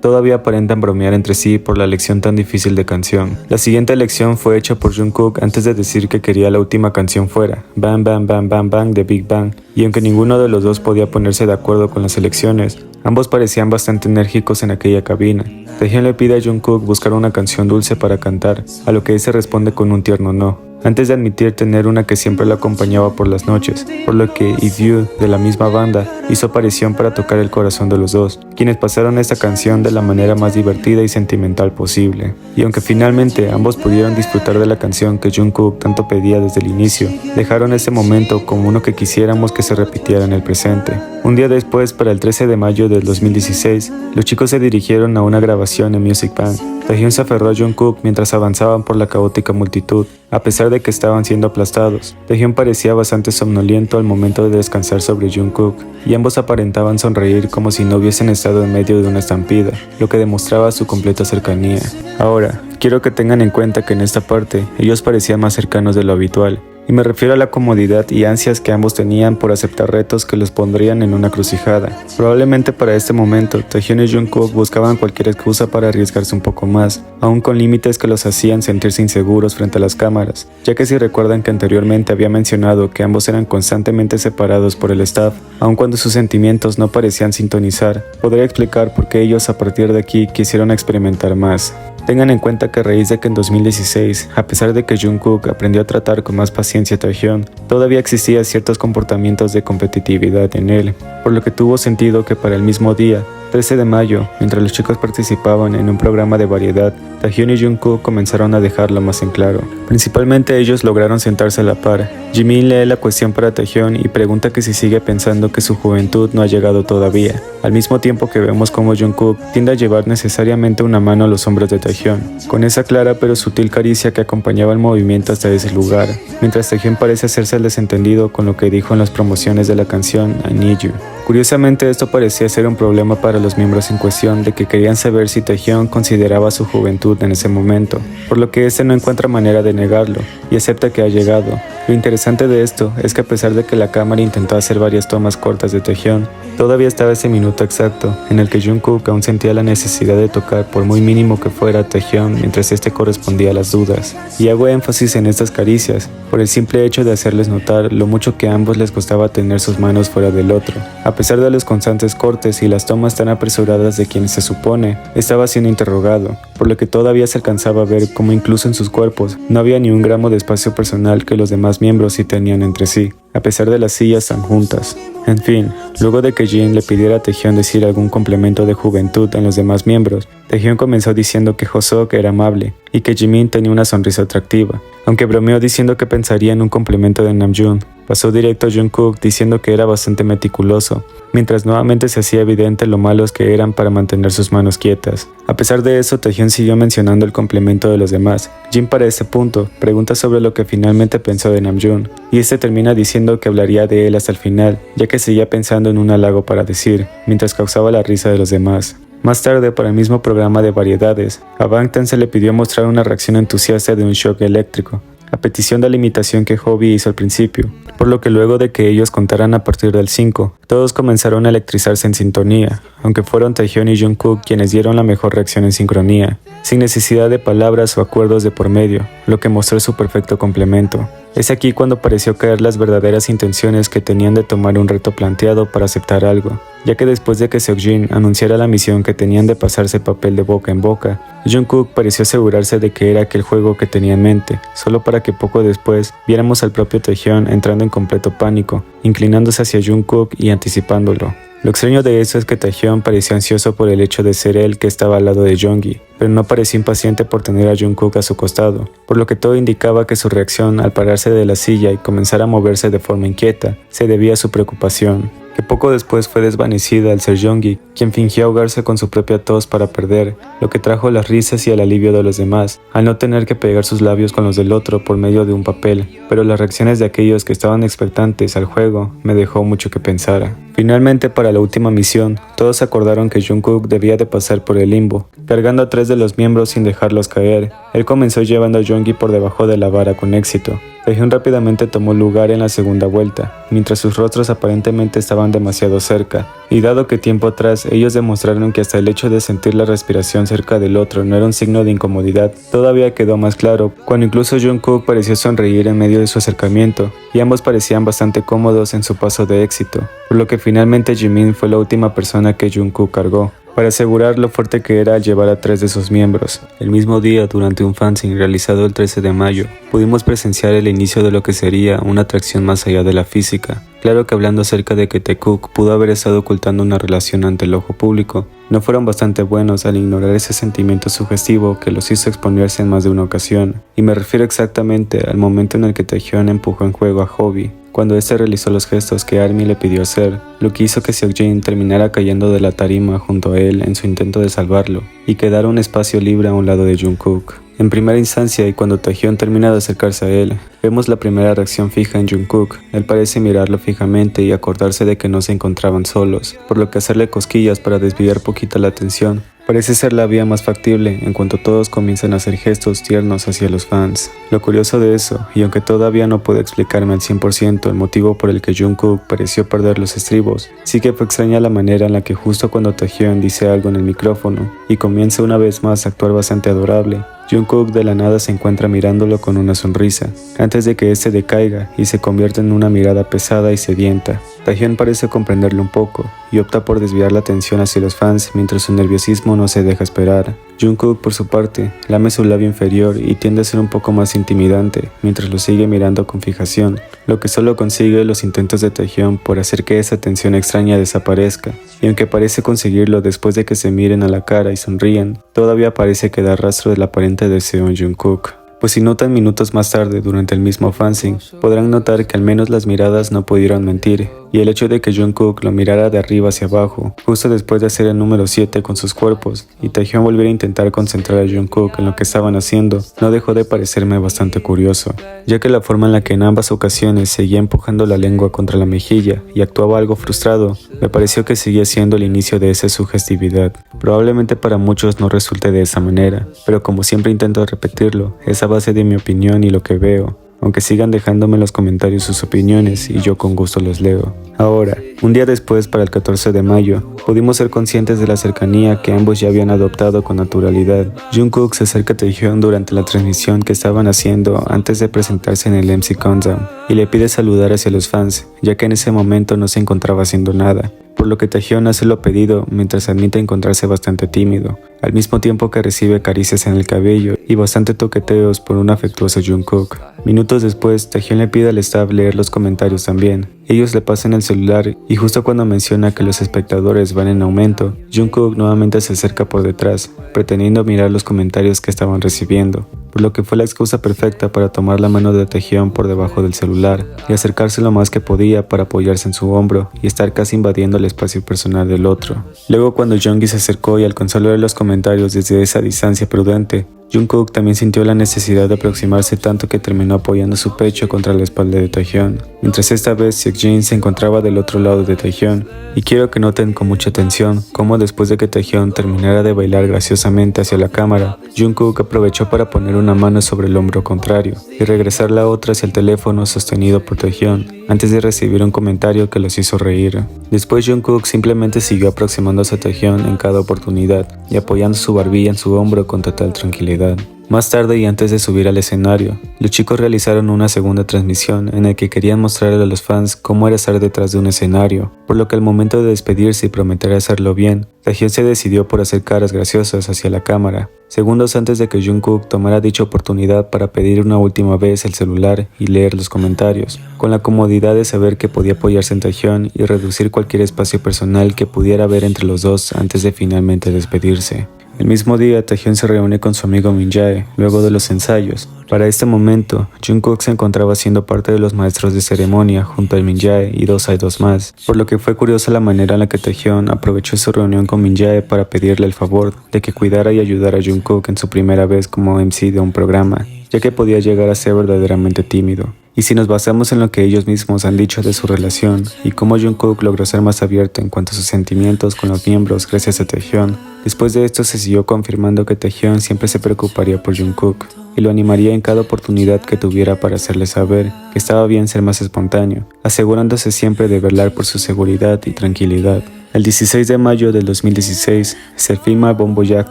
Todavía aparentan bromear entre sí por la elección tan difícil de canción. La siguiente elección fue hecha por Jungkook antes de decir que quería la última canción fuera, Bang Bang Bang Bang Bang de Big Bang, y aunque ninguno de los dos podía ponerse de acuerdo con las elecciones, ambos parecían bastante enérgicos en aquella cabina. Taehyun le pide a Jungkook buscar una canción dulce para cantar, a lo que él se responde con un tierno no, antes de admitir tener una que siempre lo acompañaba por las noches, por lo que IVE, de la misma banda, hizo aparición para tocar el corazón de los dos, quienes pasaron esta canción de la manera más divertida y sentimental posible. Y aunque finalmente ambos pudieron disfrutar de la canción que Jungkook tanto pedía desde el inicio, dejaron ese momento como uno que quisiéramos que se repitiera en el presente. Un día después, para el 13 de mayo del 2016, los chicos se dirigieron a una grabación en Music Bank. Taehyun se aferró a Jungkook mientras avanzaban por la caótica multitud, a pesar de que estaban siendo aplastados. Taehyun parecía bastante somnoliento al momento de descansar sobre Jungkook, y ambos aparentaban sonreír como si no hubiesen estado en medio de una estampida, lo que demostraba su completa cercanía. Ahora, quiero que tengan en cuenta que en esta parte, ellos parecían más cercanos de lo habitual, y me refiero a la comodidad y ansias que ambos tenían por aceptar retos que los pondrían en una crucijada. Probablemente para este momento, Taehyun y Jungkook buscaban cualquier excusa para arriesgarse un poco más, aún con límites que los hacían sentirse inseguros frente a las cámaras, ya que si recuerdan que anteriormente había mencionado que ambos eran constantemente separados por el staff, aun cuando sus sentimientos no parecían sintonizar, podría explicar por qué ellos a partir de aquí quisieron experimentar más. Tengan en cuenta que a raíz de que en 2016, a pesar de que Jungkook aprendió a tratar con más paciencia a Taehyun, todavía existían ciertos comportamientos de competitividad en él, por lo que tuvo sentido que para el mismo día, 13 de mayo, mientras los chicos participaban en un programa de variedad, Taehyun y Jungkook comenzaron a dejarlo más en claro. Principalmente ellos lograron sentarse a la par. Jimin lee la cuestión para Taehyun y pregunta que si sigue pensando que su juventud no ha llegado todavía, al mismo tiempo que vemos como Jungkook tiende a llevar necesariamente una mano a los hombros de Taehyun, con esa clara pero sutil caricia que acompañaba el movimiento hasta ese lugar, mientras Taehyun parece hacerse el desentendido con lo que dijo en las promociones de la canción I Need You. Curiosamente, esto parecía ser un problema para los miembros en cuestión, de que querían saber si Taehyun consideraba su juventud en ese momento, por lo que este no encuentra manera de negarlo y acepta que ha llegado. Lo interesante de esto es que a pesar de que la cámara intentó hacer varias tomas cortas de Taehyun, todavía estaba ese minuto exacto en el que Jungkook aún sentía la necesidad de tocar, por muy mínimo que fuera, a Taehyun mientras este correspondía a las dudas. Y hago énfasis en estas caricias por el simple hecho de hacerles notar lo mucho que a ambos les costaba tener sus manos fuera del otro. A pesar de los constantes cortes y las tomas tan apresuradas de quien se supone estaba siendo interrogado, por lo que todavía se alcanzaba a ver cómo incluso en sus cuerpos no había ni un gramo de espacio personal que los demás miembros sí tenían entre sí, a pesar de las sillas tan juntas. En fin, luego de que Jin le pidiera a Taehyun decir algún complemento de juventud en los demás miembros, Taehyun comenzó diciendo que Hoseok era amable y que Jimin tenía una sonrisa atractiva, aunque bromeó diciendo que pensaría en un complemento de Namjoon. Pasó directo a Jungkook diciendo que era bastante meticuloso, mientras nuevamente se hacía evidente lo malos que eran para mantener sus manos quietas. A pesar de eso, Taehyun siguió mencionando el complemento de los demás. Jin para ese punto pregunta sobre lo que finalmente pensó de Namjoon, y este termina diciendo que hablaría de él hasta el final, ya que seguía pensando en un halago para decir, mientras causaba la risa de los demás. Más tarde, para el mismo programa de variedades, a Bangtan se le pidió mostrar una reacción entusiasta de un shock eléctrico, a petición de la imitación que Hobi hizo al principio, por lo que luego de que ellos contaran a partir del 5, todos comenzaron a electrizarse en sintonía, aunque fueron Taehyun y Jungkook quienes dieron la mejor reacción en sincronía, sin necesidad de palabras o acuerdos de por medio, lo que mostró su perfecto complemento. Es aquí cuando pareció caer las verdaderas intenciones que tenían de tomar un reto planteado para aceptar algo, ya que después de que Seokjin anunciara la misión que tenían de pasarse papel de boca en boca, Jungkook pareció asegurarse de que era aquel juego que tenía en mente, solo para que poco después viéramos al propio Taehyun entrando en completo pánico, inclinándose hacia Jungkook y anticipándolo. Lo extraño de eso es que Taehyun parecía ansioso por el hecho de ser él que estaba al lado de Jeongi, pero no parecía impaciente por tener a Jungkook a su costado, por lo que todo indicaba que su reacción al pararse de la silla y comenzar a moverse de forma inquieta se debía a su preocupación, que poco después fue desvanecida al ser Jeongi, quien fingió ahogarse con su propia tos para perder, lo que trajo las risas y el alivio de los demás, al no tener que pegar sus labios con los del otro por medio de un papel, pero las reacciones de aquellos que estaban expectantes al juego me dejó mucho que pensar. Finalmente, para la última misión, todos acordaron que Jungkook debía de pasar por el limbo, cargando a 3 de los miembros sin dejarlos caer. Él comenzó llevando a Jeongi por debajo de la vara con éxito. Taehyun rápidamente tomó lugar en la segunda vuelta, mientras sus rostros aparentemente estaban demasiado cerca, y dado que tiempo atrás ellos demostraron que hasta el hecho de sentir la respiración cerca del otro no era un signo de incomodidad, todavía quedó más claro cuando incluso Jungkook pareció sonreír en medio de su acercamiento, y ambos parecían bastante cómodos en su paso de éxito, por lo que finalmente Jimin fue la última persona que Jungkook cargó, para asegurar lo fuerte que era al llevar a 3 de sus miembros. El mismo día, durante un fanzine realizado el 13 de mayo, pudimos presenciar el inicio de lo que sería una atracción más allá de la física. Claro que hablando acerca de que Taekook pudo haber estado ocultando una relación ante el ojo público, no fueron bastante buenos al ignorar ese sentimiento sugestivo que los hizo exponerse en más de una ocasión, y me refiero exactamente al momento en el que Taehyun empujó en juego a Hobi, cuando este realizó los gestos que Army le pidió hacer, lo que hizo que Seokjin terminara cayendo de la tarima junto a él en su intento de salvarlo, y quedara un espacio libre a un lado de Jungkook. En primera instancia, y cuando Taehyun termina de acercarse a él, vemos la primera reacción fija en Jungkook. Él parece mirarlo fijamente y acordarse de que no se encontraban solos, por lo que hacerle cosquillas para desviar poquito la atención parece ser la vía más factible en cuanto todos comienzan a hacer gestos tiernos hacia los fans. Lo curioso de eso, y aunque todavía no puedo explicarme al 100% el motivo por el que Jungkook pareció perder los estribos, sí que fue extraña la manera en la que justo cuando Taehyun dice algo en el micrófono y comienza una vez más a actuar bastante adorable, Jungkook de la nada se encuentra mirándolo con una sonrisa, antes de que este decaiga y se convierta en una mirada pesada y sedienta. Taehyun parece comprenderlo un poco y opta por desviar la atención hacia los fans mientras su nerviosismo no se deja esperar. Jungkook, por su parte, lame su labio inferior y tiende a ser un poco más intimidante mientras lo sigue mirando con fijación, lo que solo consigue los intentos de Taehyung por hacer que esa tensión extraña desaparezca. Y aunque parece conseguirlo después de que se miren a la cara y sonrían, todavía parece quedar rastro del aparente deseo en Jungkook. Pues si notan minutos más tarde durante el mismo fansing, podrán notar que al menos las miradas no pudieron mentir, y el hecho de que Jungkook lo mirara de arriba hacia abajo, justo después de hacer el número 7 con sus cuerpos, y Taehyung volviera a intentar concentrar a Jungkook en lo que estaban haciendo, no dejó de parecerme bastante curioso, ya que la forma en la que en ambas ocasiones seguía empujando la lengua contra la mejilla y actuaba algo frustrado, me pareció que seguía siendo el inicio de esa sugestividad. Probablemente para muchos no resulte de esa manera, pero como siempre intento repetirlo, es a base de mi opinión y lo que veo, aunque sigan dejándome en los comentarios sus opiniones y yo con gusto los leo. Ahora, un día después, para el 14 de mayo, pudimos ser conscientes de la cercanía que ambos ya habían adoptado con naturalidad. Jungkook se acerca a Taehyung durante la transmisión que estaban haciendo antes de presentarse en el MC Countdown y le pide saludar hacia los fans, ya que en ese momento no se encontraba haciendo nada, por lo que Taehyung hace lo pedido mientras admite encontrarse bastante tímido, al mismo tiempo que recibe caricias en el cabello y bastante toqueteos por un afectuoso Jungkook. Minutos después, Taehyung le pide al staff leer los comentarios también. Ellos le pasan el celular y justo cuando menciona que los espectadores van en aumento, Jungkook nuevamente se acerca por detrás, pretendiendo mirar los comentarios que estaban recibiendo, por lo que fue la excusa perfecta para tomar la mano de Taehyung por debajo del celular y acercarse lo más que podía para apoyarse en su hombro y estar casi invadiendo el espacio personal del otro. Luego, cuando Jeonggi se acercó y alcanzó a leer los comentarios desde esa distancia prudente, Jungkook también sintió la necesidad de aproximarse tanto que terminó apoyando su pecho contra la espalda de Taehyung, mientras esta vez Seokjin se encontraba del otro lado de Taehyung. Y quiero que noten con mucha atención cómo después de que Taehyung terminara de bailar graciosamente hacia la cámara, Jungkook aprovechó para poner una mano sobre el hombro contrario y regresar la otra hacia el teléfono sostenido por Taehyung, antes de recibir un comentario que los hizo reír. Después Jungkook simplemente siguió aproximándose a Taehyung en cada oportunidad y apoyando su barbilla en su hombro con total tranquilidad. Más tarde y antes de subir al escenario, los chicos realizaron una segunda transmisión en la que querían mostrarle a los fans cómo era estar detrás de un escenario, por lo que al momento de despedirse y prometer hacerlo bien, Taehyung se decidió por hacer caras graciosas hacia la cámara, segundos antes de que Jungkook tomara dicha oportunidad para pedir una última vez el celular y leer los comentarios, con la comodidad de saber que podía apoyarse en Taehyung y reducir cualquier espacio personal que pudiera haber entre los dos antes de finalmente despedirse. El mismo día, Taehyung se reúne con su amigo Min Jae, luego de los ensayos. Para este momento, Jungkook se encontraba siendo parte de los maestros de ceremonia junto a Min Jae y dos más, por lo que fue curiosa la manera en la que Taehyung aprovechó su reunión con Min Jae para pedirle el favor de que cuidara y ayudara a Jungkook en su primera vez como MC de un programa, ya que podía llegar a ser verdaderamente tímido. Y si nos basamos en lo que ellos mismos han dicho de su relación y cómo Jungkook logró ser más abierto en cuanto a sus sentimientos con los miembros gracias a Taehyung, después de esto se siguió confirmando que Taehyung siempre se preocuparía por Jungkook y lo animaría en cada oportunidad que tuviera para hacerle saber que estaba bien ser más espontáneo, asegurándose siempre de velar por su seguridad y tranquilidad. El 16 de mayo del 2016 se filma Bon Boyac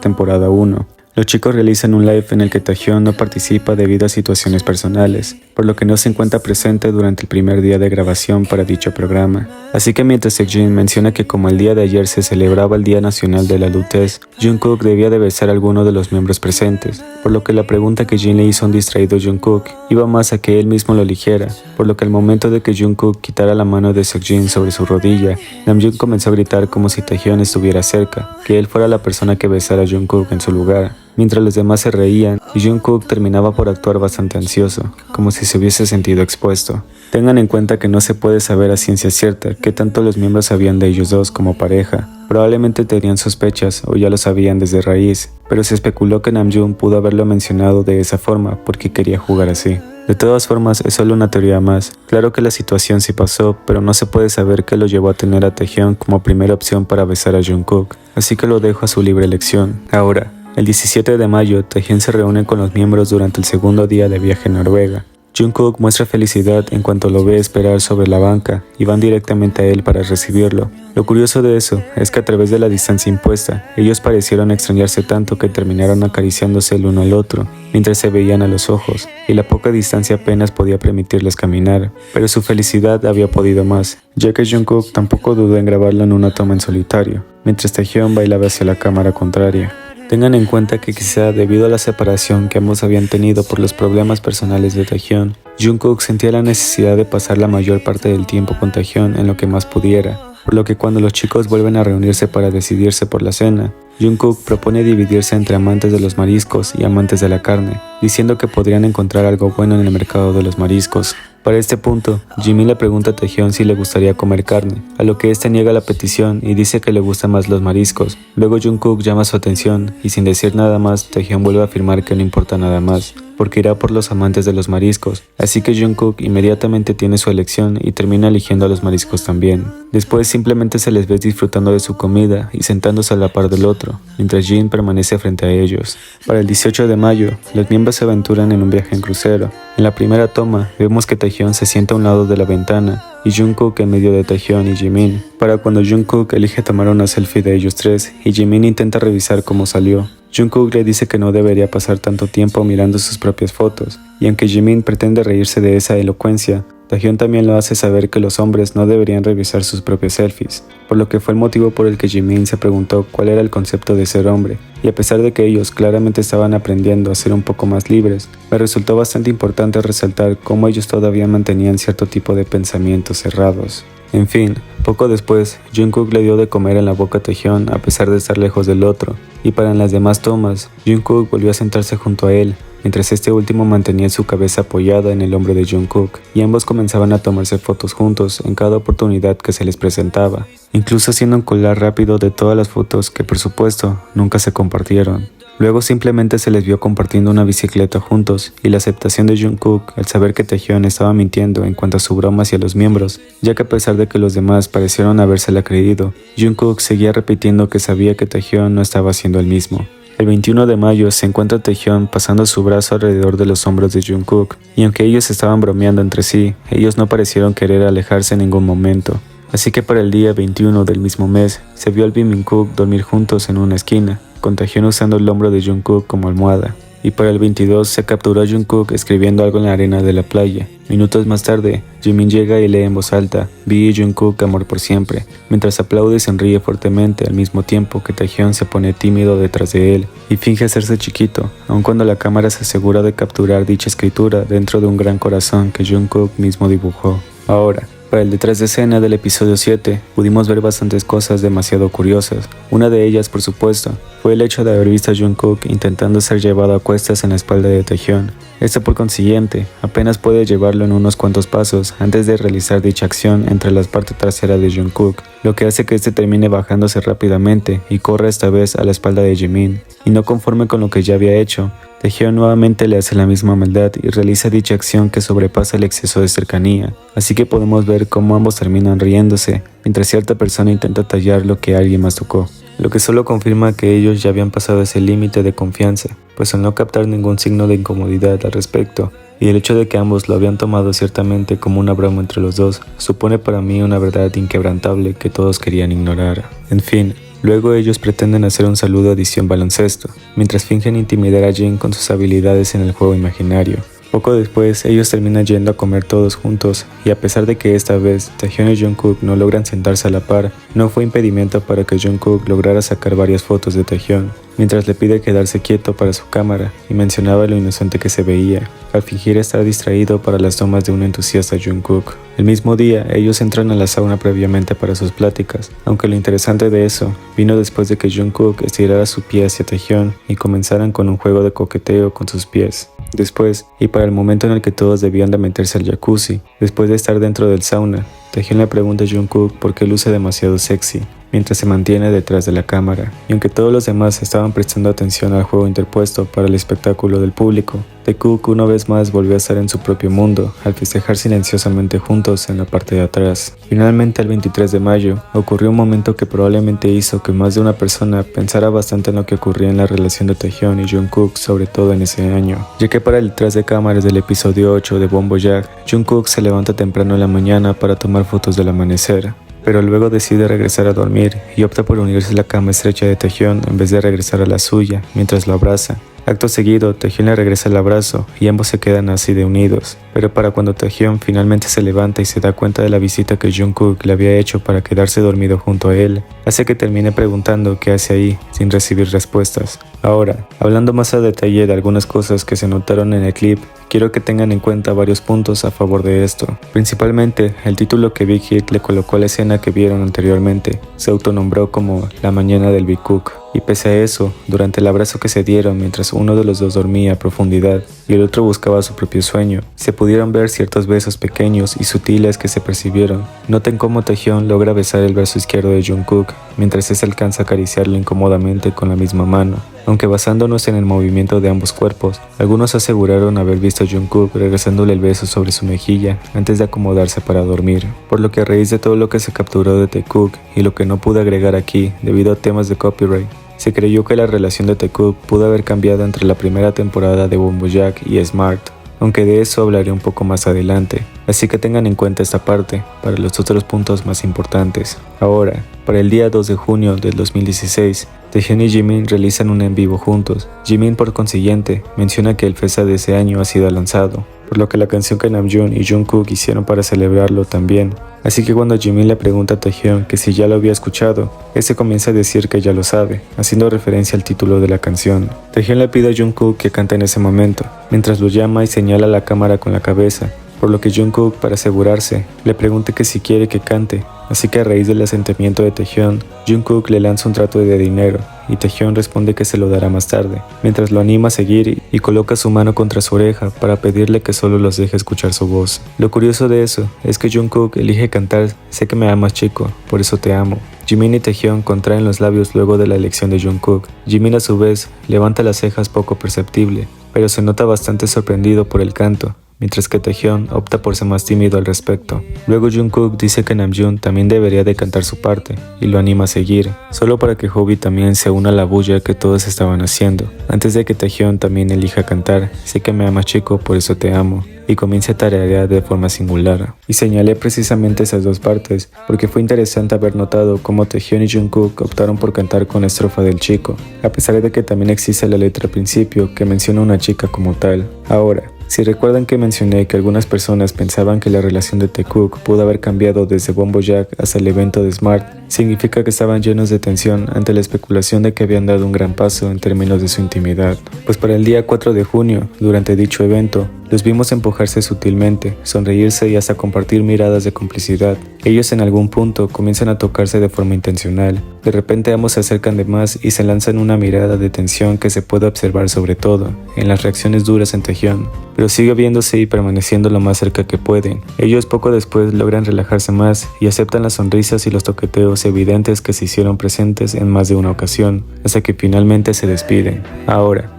temporada 1. Los chicos realizan un live en el que Taehyung no participa debido a situaciones personales, por lo que no se encuentra presente durante el primer día de grabación para dicho programa. Así que mientras Seokjin menciona que como el día de ayer se celebraba el Día Nacional de la Adultez, Jungkook debía de besar a alguno de los miembros presentes, por lo que la pregunta que Jin le hizo a un distraído Jungkook iba más a que él mismo lo eligiera, por lo que al momento de que Jungkook quitara la mano de Seokjin sobre su rodilla, Namjoon comenzó a gritar como si Taehyung estuviera cerca, que él fuera la persona que besara a Jungkook en su lugar, mientras los demás se reían y Jungkook terminaba por actuar bastante ansioso, como si se hubiese sentido expuesto. Tengan en cuenta que no se puede saber a ciencia cierta qué tanto los miembros sabían de ellos dos como pareja. Probablemente tenían sospechas o ya lo sabían desde raíz, pero se especuló que Namjoon pudo haberlo mencionado de esa forma porque quería jugar así. De todas formas, es solo una teoría más. Claro que la situación sí pasó, pero no se puede saber qué lo llevó a tener a Taehyung como primera opción para besar a Jungkook, así que lo dejo a su libre elección. Ahora, el 17 de mayo, Taehyung se reúne con los miembros durante el segundo día de viaje a Noruega. Jungkook muestra felicidad en cuanto lo ve esperar sobre la banca y van directamente a él para recibirlo. Lo curioso de eso es que a través de la distancia impuesta, ellos parecieron extrañarse tanto que terminaron acariciándose el uno al otro, mientras se veían a los ojos, y la poca distancia apenas podía permitirles caminar, pero su felicidad había podido más, ya que Jungkook tampoco dudó en grabarlo en una toma en solitario, mientras Taehyung bailaba hacia la cámara contraria. Tengan en cuenta que quizá debido a la separación que ambos habían tenido por los problemas personales de Taehyun, Jungkook sentía la necesidad de pasar la mayor parte del tiempo con Taehyun en lo que más pudiera, por lo que cuando los chicos vuelven a reunirse para decidirse por la cena, Jungkook propone dividirse entre amantes de los mariscos y amantes de la carne, diciendo que podrían encontrar algo bueno en el mercado de los mariscos. Para este punto, Jimin le pregunta a Taehyun si le gustaría comer carne, a lo que este niega la petición y dice que le gustan más los mariscos. Luego Jungkook llama su atención y sin decir nada más, Taehyun vuelve a afirmar que no importa nada más, porque irá por los amantes de los mariscos, así que Jungkook inmediatamente tiene su elección y termina eligiendo a los mariscos también. Después simplemente se les ve disfrutando de su comida y sentándose a la par del otro, mientras Jin permanece frente a ellos. Para el 18 de mayo, los miembros se aventuran en un viaje en crucero. En la primera toma, vemos que Taehyun se sienta a un lado de la ventana y Jungkook en medio de Taehyun y Jimin, para cuando Jungkook elige tomar una selfie de ellos tres y Jimin intenta revisar cómo salió. Jungkook le dice que no debería pasar tanto tiempo mirando sus propias fotos, y aunque Jimin pretende reírse de esa elocuencia, Taehyun también lo hace saber que los hombres no deberían revisar sus propias selfies, por lo que fue el motivo por el que Jimin se preguntó cuál era el concepto de ser hombre, y a pesar de que ellos claramente estaban aprendiendo a ser un poco más libres, me resultó bastante importante resaltar cómo ellos todavía mantenían cierto tipo de pensamientos cerrados. En fin, poco después, Jungkook le dio de comer en la boca a Taehyun a pesar de estar lejos del otro, y para en las demás tomas, Jungkook volvió a sentarse junto a él, mientras este último mantenía su cabeza apoyada en el hombro de Jungkook, y ambos comenzaban a tomarse fotos juntos en cada oportunidad que se les presentaba, incluso haciendo un collage rápido de todas las fotos que por supuesto nunca se compartieron. Luego simplemente se les vio compartiendo una bicicleta juntos y la aceptación de Jungkook al saber que Taehyun estaba mintiendo en cuanto a su broma hacia los miembros, ya que a pesar de que los demás parecieron habérsela creído, Jungkook seguía repitiendo que sabía que Taehyun no estaba haciendo el mismo. El 21 de mayo se encuentra Taehyun pasando su brazo alrededor de los hombros de Jungkook, y aunque ellos estaban bromeando entre sí, ellos no parecieron querer alejarse en ningún momento. Así que para el día 21 del mismo mes, se vio al Jungkook dormir juntos en una esquina, con Taehyun usando el hombro de Jungkook como almohada. Y para el 22 se capturó a Jungkook escribiendo algo en la arena de la playa. Minutos más tarde, Jimin llega y lee en voz alta, "Vi Jungkook, amor por siempre", mientras aplaude y sonríe fuertemente al mismo tiempo que Taehyun se pone tímido detrás de él y finge hacerse chiquito, aun cuando la cámara se asegura de capturar dicha escritura dentro de un gran corazón que Jungkook mismo dibujó. Ahora, para el detrás de escena del episodio 7, pudimos ver bastantes cosas demasiado curiosas. Una de ellas, por supuesto, fue el hecho de haber visto a Jungkook intentando ser llevado a cuestas en la espalda de Taehyun. Esto por consiguiente, apenas puede llevarlo en unos cuantos pasos antes de realizar dicha acción entre la parte trasera de Jungkook, lo que hace que este termine bajándose rápidamente y corra esta vez a la espalda de Jimin. Y no conforme con lo que ya había hecho, Taehyun nuevamente le hace la misma maldad y realiza dicha acción que sobrepasa el exceso de cercanía, así que podemos ver cómo ambos terminan riéndose, mientras cierta persona intenta tallar lo que alguien más tocó, lo que solo confirma que ellos ya habían pasado ese límite de confianza, pues al no captar ningún signo de incomodidad al respecto, y el hecho de que ambos lo habían tomado ciertamente como una broma entre los dos, supone para mí una verdad inquebrantable que todos querían ignorar. En fin, luego ellos pretenden hacer un saludo edición baloncesto, mientras fingen intimidar a Jin con sus habilidades en el juego imaginario. Poco después, ellos terminan yendo a comer todos juntos, y a pesar de que esta vez Taehyun y Jungkook no logran sentarse a la par, no fue impedimento para que Jungkook lograra sacar varias fotos de Taehyun, mientras le pide quedarse quieto para su cámara, y mencionaba lo inocente que se veía, al fingir estar distraído para las tomas de un entusiasta Jungkook. El mismo día, ellos entran a la sauna previamente para sus pláticas, aunque lo interesante de eso vino después de que Jungkook estirara su pie hacia Taehyun y comenzaran con un juego de coqueteo con sus pies. Después, y para el momento en el que todos debían de meterse al jacuzzi, después de estar dentro del sauna, Taehyun le pregunta a Jungkook por qué luce demasiado sexy, mientras se mantiene detrás de la cámara. Y aunque todos los demás estaban prestando atención al juego interpuesto para el espectáculo del público, Taekook una vez más volvió a estar en su propio mundo, al festejar silenciosamente juntos en la parte de atrás. Finalmente, el 23 de mayo, ocurrió un momento que probablemente hizo que más de una persona pensara bastante en lo que ocurría en la relación de Taehyun y Jungkook, sobre todo en ese año, ya que para el detrás de cámaras del episodio 8 de Bon Voyage, Jungkook se levanta temprano en la mañana para tomar fotos del amanecer, pero luego decide regresar a dormir y opta por unirse a la cama estrecha de Taehyun en vez de regresar a la suya mientras lo abraza. Acto seguido, Taehyun le regresa el abrazo y ambos se quedan así de unidos. Pero para cuando Taehyun finalmente se levanta y se da cuenta de la visita que Jungkook le había hecho para quedarse dormido junto a él, hace que termine preguntando qué hace ahí sin recibir respuestas. Ahora, hablando más a detalle de algunas cosas que se notaron en el clip, quiero que tengan en cuenta varios puntos a favor de esto. Principalmente, el título que Big Hit le colocó a la escena que vieron anteriormente. Se autonombró como La Mañana del Big-Cook. Y pese a eso, durante el abrazo que se dieron mientras uno de los dos dormía a profundidad y el otro buscaba su propio sueño, se pudieron ver ciertos besos pequeños y sutiles que se percibieron. Noten cómo Taehyun logra besar el brazo izquierdo de Jungkook, mientras éste alcanza a acariciarlo incómodamente con la misma mano. Aunque basándonos en el movimiento de ambos cuerpos, algunos aseguraron haber visto a Jungkook regresándole el beso sobre su mejilla antes de acomodarse para dormir, por lo que a raíz de todo lo que se capturó de Taekook y lo que no pude agregar aquí debido a temas de copyright, se creyó que la relación de Taekook pudo haber cambiado entre la primera temporada de Bombojack y Smart, aunque de eso hablaré un poco más adelante, así que tengan en cuenta esta parte para los otros puntos más importantes. Ahora, para el día 2 de junio del 2016, Taehyun y Jimin realizan un en vivo juntos. Jimin, por consiguiente, menciona que el FESA de ese año ha sido lanzado, por lo que la canción que Namjoon y Jungkook hicieron para celebrarlo también. Así que cuando Jimin le pregunta a Taehyun que si ya lo había escuchado, este comienza a decir que ya lo sabe, haciendo referencia al título de la canción. Taehyun le pide a Jungkook que cante en ese momento, mientras lo llama y señala a la cámara con la cabeza, por lo que Jungkook, para asegurarse, le pregunta que si quiere que cante. Así que a raíz del asentimiento de Taehyun, Jungkook le lanza un trato de dinero y Taehyun responde que se lo dará más tarde, mientras lo anima a seguir y coloca su mano contra su oreja para pedirle que solo los deje escuchar su voz. Lo curioso de eso es que Jungkook elige cantar Sé que me amas chico, por eso te amo. Jimin y Taehyun contraen los labios luego de la elección de Jungkook. Jimin a su vez levanta las cejas poco perceptible, pero se nota bastante sorprendido por el canto, mientras que Taehyun opta por ser más tímido al respecto. Luego Jungkook dice que Namjoon también debería de cantar su parte y lo anima a seguir, solo para que Hobi también se una a la bulla que todos estaban haciendo, antes de que Taehyun también elija cantar Sé que me amas chico, por eso te amo, y comience a tararear de forma singular. Y señalé precisamente esas dos partes porque fue interesante haber notado cómo Taehyun y Jungkook optaron por cantar con la estrofa del chico, a pesar de que también existe la letra al principio que menciona a una chica como tal. Ahora, si recuerdan que mencioné que algunas personas pensaban que la relación de Taekook pudo haber cambiado desde Bombojack hasta el evento de Smart, significa que estaban llenos de tensión ante la especulación de que habían dado un gran paso en términos de su intimidad. Pues para el día 4 de junio, durante dicho evento, los vimos empujarse sutilmente, sonreírse y hasta compartir miradas de complicidad. Ellos en algún punto comienzan a tocarse de forma intencional. De repente ambos se acercan de más y se lanzan una mirada de tensión que se puede observar sobre todo en las reacciones duras en Taehyun, pero sigue viéndose y permaneciendo lo más cerca que pueden. Ellos poco después logran relajarse más y aceptan las sonrisas y los toqueteos evidentes que se hicieron presentes en más de una ocasión, hasta que finalmente se despiden. Ahora,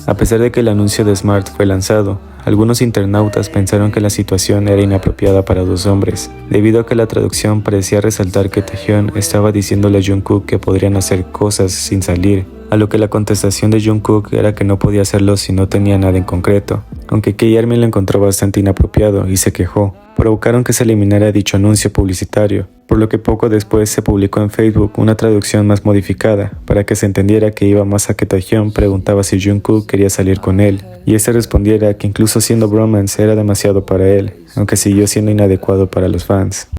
a pesar de que el anuncio de Smart fue lanzado, algunos internautas pensaron que la situación era inapropiada para dos hombres, debido a que la traducción parecía resaltar que Taehyun estaba diciéndole a Jungkook que podrían hacer cosas sin salir, a lo que la contestación de Jungkook era que no podía hacerlo si no tenía nada en concreto, aunque K-Army lo encontró bastante inapropiado y se quejó. Provocaron que se eliminara dicho anuncio publicitario, por lo que poco después se publicó en Facebook una traducción más modificada para que se entendiera que iba más a que Taehyun preguntaba si Jungkook quería salir con él, y este respondiera que incluso siendo bromance era demasiado para él, aunque siguió siendo inadecuado para los fans.